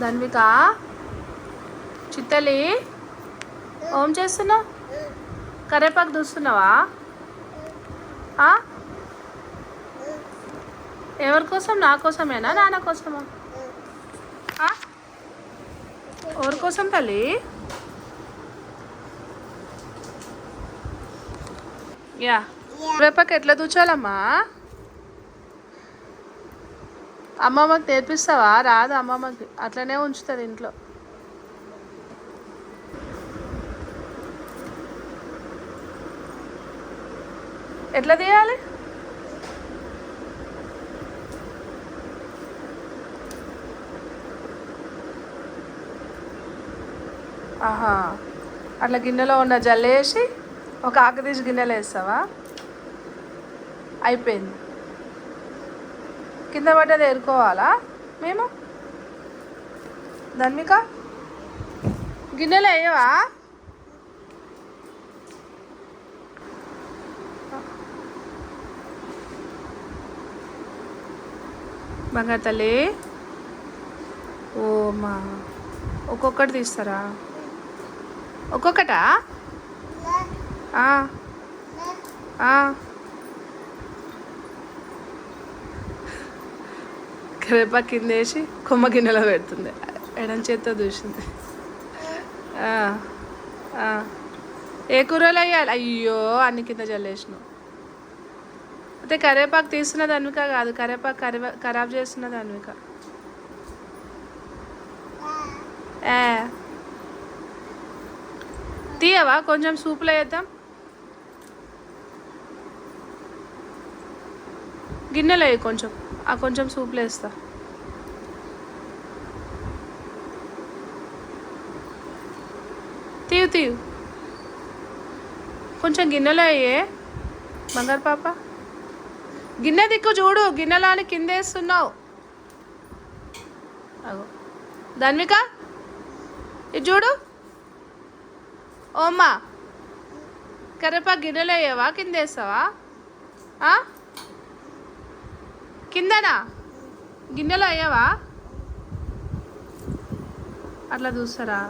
ధన్విక చిత్తలి ఏం చేస్తున్నావు? కరేపాకు దూస్తున్నావా? ఎవరి కోసం? నా కోసమేనా నాన్న కోసమా? ఎవరి కోసం తల్లి? యా కరేపాకు ఎట్లా దూచాలమ్మా? అమ్మమ్మకి నేర్పిస్తావా? రాదు అమ్మమ్మకి, అట్లనే ఉంచుతుంది ఇంట్లో. ఎట్లా తీయాలి? ఆహా, అట్లా గిన్నెలో ఉన్న జల్లేసి ఒక ఆకు తీసి గిన్నెలో వేస్తావా? అయిపోయింది. కింద పడ్డది ఏరుకోవాలా మేము? ధన్విక గిన్నెలో వేయవా? బంగారు తల్లి ఓ మా ఒక్కొక్కటి తీస్తారా? ఒక్కొక్కటా? కరేపాకు కింద వేసి కొమ్మ గిన్నెలో పెడుతుంది. ఎడం చేత్తో చూసింది. ఏ కూరలు వేయాలి? అయ్యో అన్ని కింద జల్లేసినావు. అయితే కరేపాకు తీస్తున్నది అన్విక కాదు, కరేపాకు ఖరాబ్ చేస్తున్నది అన్విక. తీయవా? కొంచెం సూపులో వేద్దాం. గిన్నెలో వేయి కొంచెం, కొంచెం సూపులో వేస్తా. తీయు కొంచెం గిన్నెలో వేయే బంగారు పాప. గిన్నె దిక్కు చూడు, గిన్నెలో అని కింద వేస్తున్నావు. అగో ధన్విక ఇది చూడు. ఓమ్మా కరేపాకు గిన్నెలో వేయవా కింద వేస్తావా? కిందనా? గిన్నెలో వేయవా? అట్లా చూస్తారా?